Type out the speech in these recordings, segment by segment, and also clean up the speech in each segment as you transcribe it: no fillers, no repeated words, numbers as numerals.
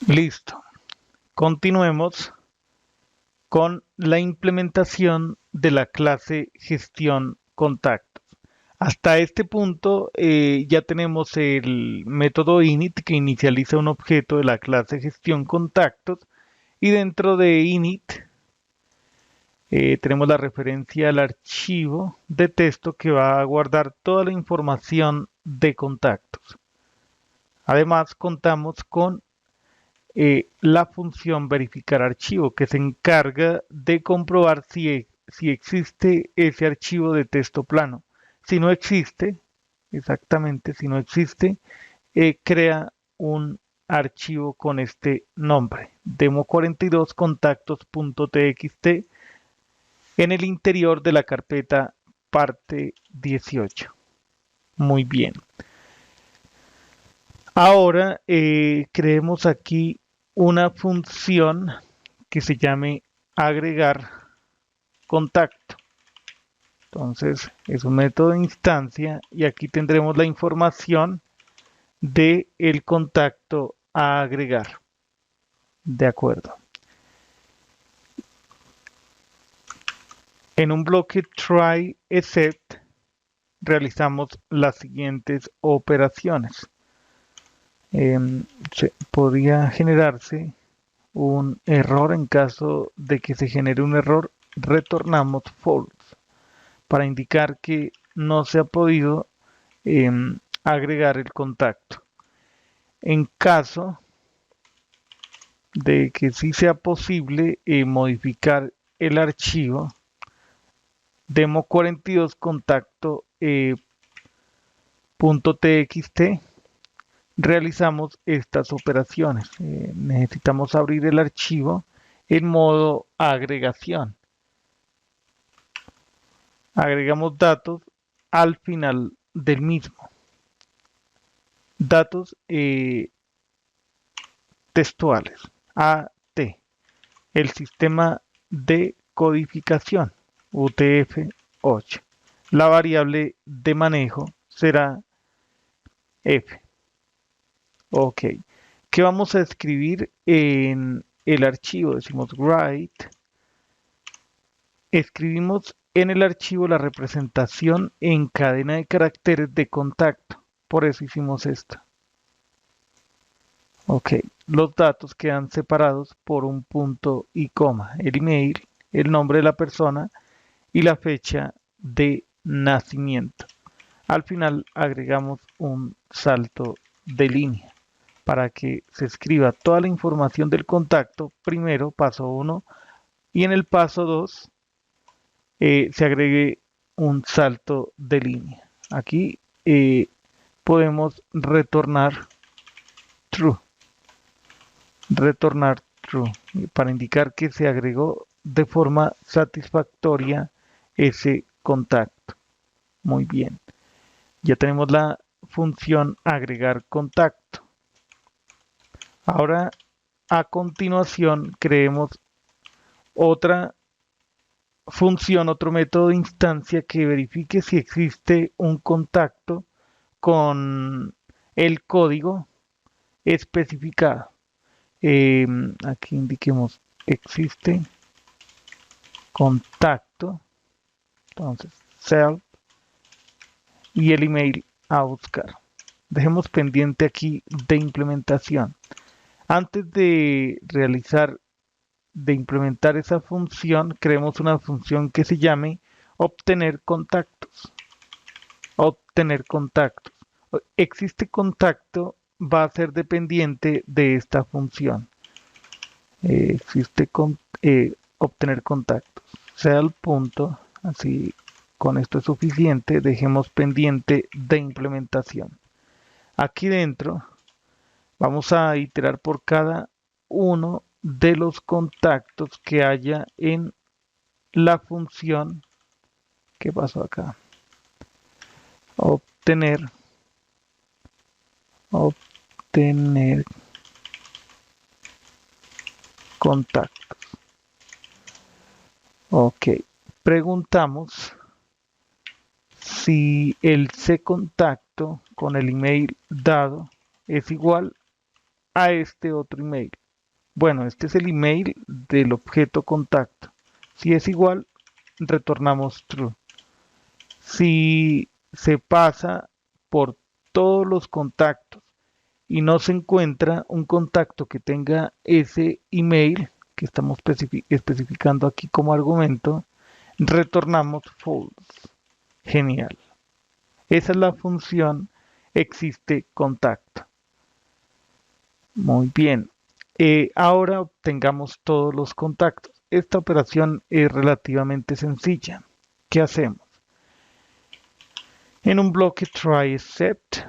Listo. Continuemos con la implementación de la clase gestión contactos. Hasta este punto ya tenemos el método init que inicializa un objeto de la clase gestión contactos y dentro de init tenemos la referencia al archivo de texto que va a guardar toda la información de contactos. Además contamos con la función verificar archivo que se encarga de comprobar si existe ese archivo de texto plano. Si no existe, exactamente, si no existe, crea un archivo con este nombre, demo42 contactos.txt en el interior de la carpeta parte 18. Muy bien. Ahora creemos aquí una función que se llame agregar contacto. Entonces es un método de instancia y aquí tendremos la información de el contacto a agregar. De acuerdo. En un bloque try except realizamos las siguientes operaciones. Podría generarse un error. En caso de que se genere un error, retornamos false para indicar que no se ha podido agregar el contacto. En caso de que sí sea posible modificar el archivo, demo42 contacto .txt, realizamos estas operaciones. Necesitamos abrir el archivo en modo agregación. Agregamos datos al final del mismo. Datos textuales. AT. El sistema de codificación. UTF-8. La variable de manejo será F. Ok. ¿Qué vamos a escribir en el archivo? Decimos write. Escribimos en el archivo la representación en cadena de caracteres de contacto. Por eso hicimos esto. Ok. Los datos quedan separados por un punto y coma. El email, el nombre de la persona y la fecha de nacimiento. Al final agregamos un salto de línea para que se escriba toda la información del contacto, primero, paso 1, y en el paso 2 se agregue un salto de línea. Aquí podemos retornar true, para indicar que se agregó de forma satisfactoria ese contacto. Muy bien. Ya tenemos la función agregar contacto. Ahora, a continuación, creemos otra función, otro método de instancia que verifique si existe un contacto con el código especificado. Aquí indiquemos existe contacto, entonces self y el email a buscar. Dejemos pendiente aquí de implementación. Antes de implementar esa función, creemos una función que se llame obtener contactos. Obtener contactos. Existe contacto va a ser dependiente de esta función. Obtener contactos. Sea el punto, así con esto es suficiente. Dejemos pendiente de implementación. Aquí dentro vamos a iterar por cada uno de los contactos que haya en la función. ¿Qué pasó acá? Obtener contactos. Ok. Preguntamos si el contacto con el email dado es igual a este otro email. Bueno, este es el email del objeto contacto. Si es igual, retornamos true. Si se pasa por todos los contactos y no se encuentra un contacto que tenga ese email que estamos especificando aquí como argumento, retornamos false. Genial. Esa es la función existe contacto. Muy bien. Ahora obtengamos todos los contactos. Esta operación es relativamente sencilla. ¿Qué hacemos? En un bloque try except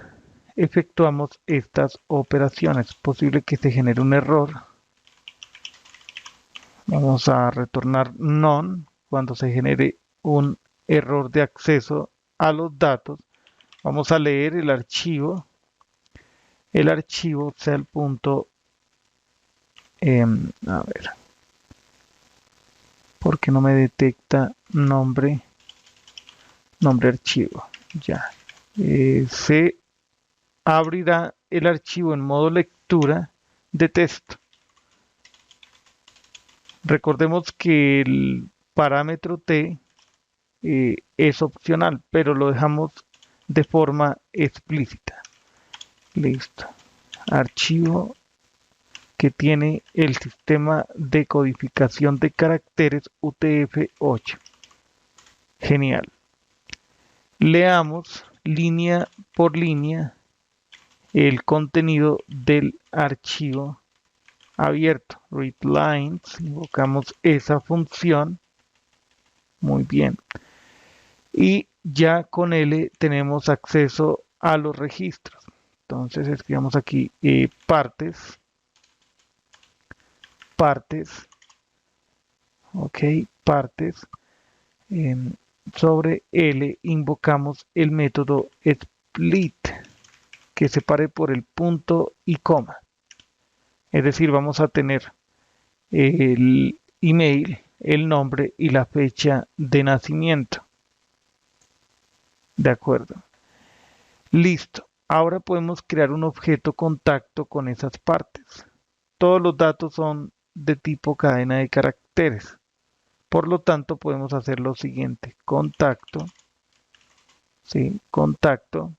efectuamos estas operaciones. Es posible que se genere un error. Vamos a retornar none cuando se genere un error de acceso a los datos. Vamos a leer el archivo cell. A ver, ¿por qué no me detecta nombre archivo? Ya. Se abrirá el archivo en modo lectura de texto. Recordemos que el parámetro t es opcional, pero lo dejamos de forma explícita. Listo. Archivo que tiene el sistema de codificación de caracteres UTF-8. Genial. Leamos línea por línea el contenido del archivo abierto. Read lines. Invocamos esa función. Muy bien. Y ya con L tenemos acceso a los registros. Entonces escribamos aquí partes, ok, partes. Sobre L invocamos el método split que separe por el punto y coma. Es decir, vamos a tener el email, el nombre y la fecha de nacimiento. De acuerdo. Listo. Ahora podemos crear un objeto contacto con esas partes. Todos los datos son de tipo cadena de caracteres. Por lo tanto, podemos hacer lo siguiente. Contacto. ¿Sí? Contacto.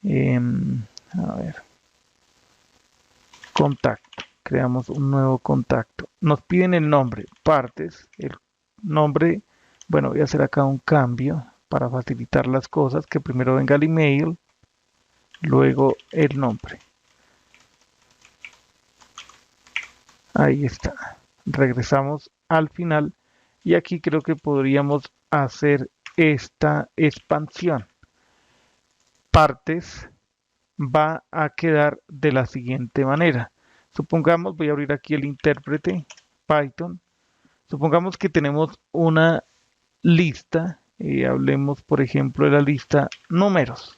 A ver. Contacto. Creamos un nuevo contacto. Nos piden el nombre. Partes. El nombre. Bueno, voy a hacer acá un cambio para facilitar las cosas. Que primero venga el email. Luego el nombre. Ahí está. Regresamos al final y aquí creo que podríamos hacer esta expansión. Partes va a quedar de la siguiente manera. Supongamos, voy a abrir aquí el intérprete Python. Supongamos que tenemos una lista. Hablemos, por ejemplo, de la lista números.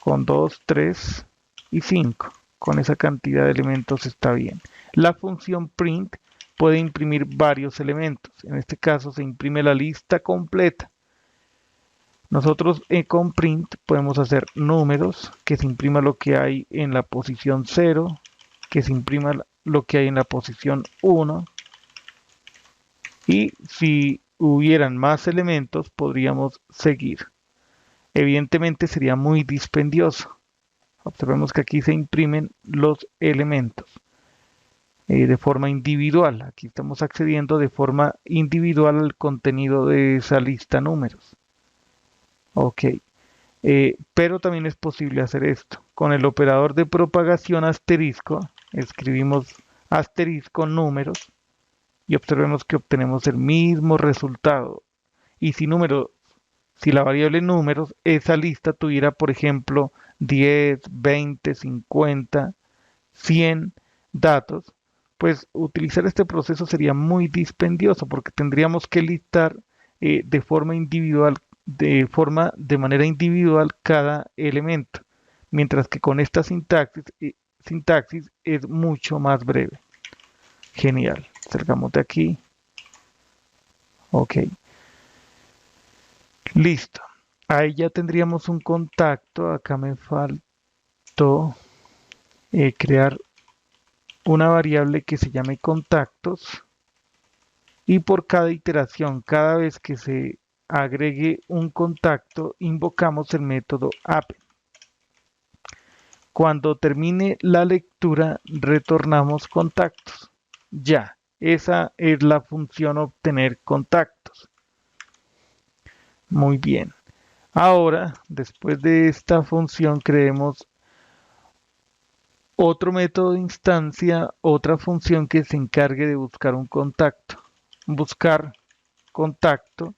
Con 2, 3 y 5. Con esa cantidad de elementos está bien. La función print puede imprimir varios elementos. En este caso se imprime la lista completa. Nosotros con print podemos hacer números, que se imprima lo que hay en la posición 0, que se imprima lo que hay en la posición 1. Y si hubieran más elementos podríamos seguir. Evidentemente sería muy dispendioso. Observemos que aquí se imprimen los elementos de forma individual. Aquí estamos accediendo de forma individual al contenido de esa lista números. Ok. Pero también es posible hacer esto. Con el operador de propagación asterisco, escribimos asterisco números y observemos que obtenemos el mismo resultado. Y si la variable números, esa lista tuviera, por ejemplo, 10, 20, 50, 100 datos, pues utilizar este proceso sería muy dispendioso porque tendríamos que listar de forma individual, de manera individual cada elemento, mientras que con esta sintaxis es mucho más breve. Genial. Acercamos de aquí. Ok. Listo. Ahí ya tendríamos un contacto. Acá me faltó crear una variable que se llame contactos y por cada iteración, cada vez que se agregue un contacto, invocamos el método append. Cuando termine la lectura, retornamos contactos. Ya, esa es la función obtener contactos. Muy bien. Ahora, después de esta función, creemos otro método de instancia, otra función que se encargue de buscar un contacto. Buscar contacto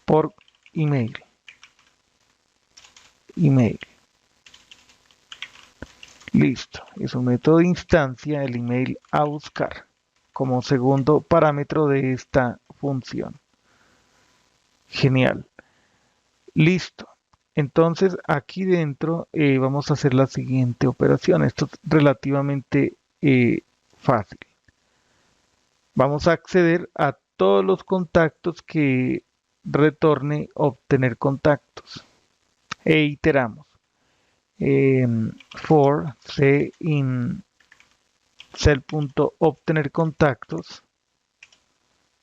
por email. Listo. Es un método de instancia, el email a buscar, como segundo parámetro de esta función. Genial. Listo. Entonces aquí dentro vamos a hacer la siguiente operación. Esto es relativamente fácil. Vamos a acceder a todos los contactos que retorne obtener contactos e iteramos. For c in cell.obtener contactos.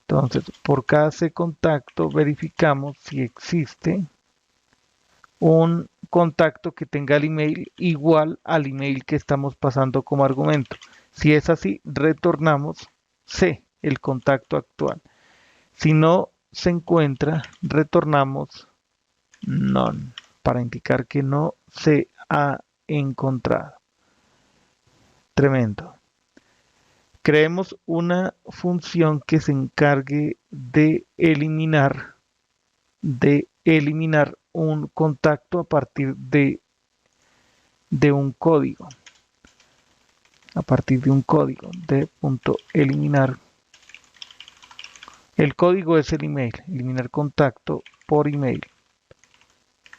Entonces, por cada c contacto verificamos si existe un contacto que tenga el email igual al email que estamos pasando como argumento. Si es así, retornamos C, el contacto actual. Si no se encuentra, retornamos none, para indicar que no se ha encontrado. Tremendo. Creemos una función que se encargue de eliminar un contacto a partir de un código. A partir de un código de punto eliminar. El código es el email. Eliminar contacto por email.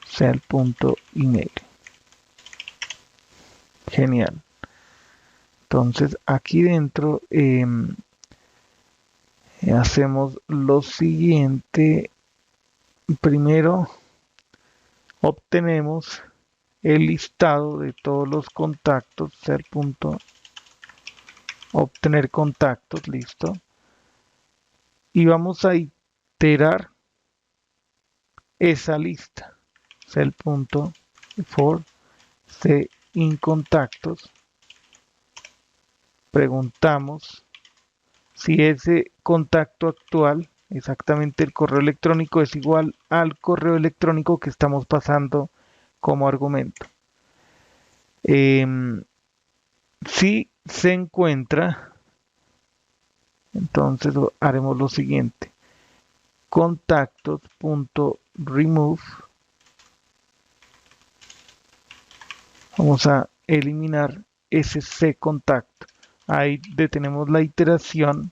Sea el punto email. Genial. Entonces aquí dentro hacemos lo siguiente. Primero obtenemos el listado de todos los contactos, ser punto obtener contactos, listo. Y vamos a iterar esa lista, ser punto for c in contactos. Preguntamos si ese contacto actual, exactamente el correo electrónico, es igual al correo electrónico que estamos pasando como argumento. Si se encuentra, entonces haremos lo siguiente. Contactos.remove. Vamos a eliminar ese C contacto. Ahí detenemos la iteración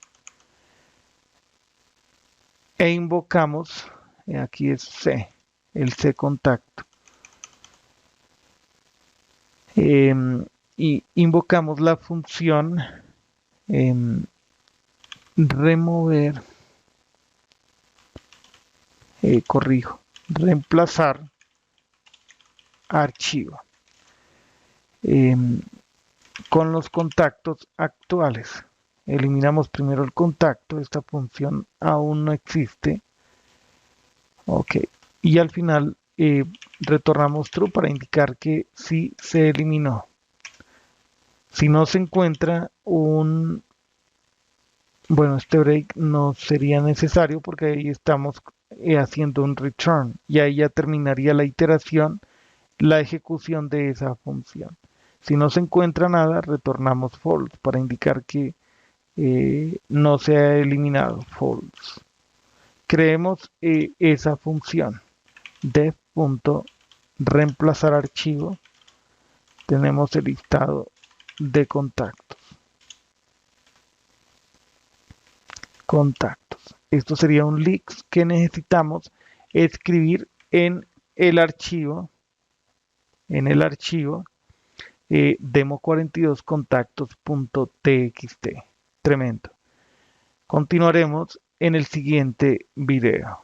e invocamos, aquí es C, el C contacto. Y invocamos la función remover, reemplazar archivo con los contactos actuales. Eliminamos primero el contacto, esta función aún no existe. Ok, y al final retornamos true para indicar que sí se eliminó. Si no se encuentra un... Bueno, este break no sería necesario porque ahí estamos haciendo un return y ahí ya terminaría la iteración, la ejecución de esa función. Si no se encuentra nada, retornamos false para indicar que no se ha eliminado, false. Creemos esa función def.reemplazar archivo. Tenemos el listado de contactos. Esto sería un list que necesitamos escribir en el archivo demo42 contactos.txt. Tremendo. Continuaremos en el siguiente video.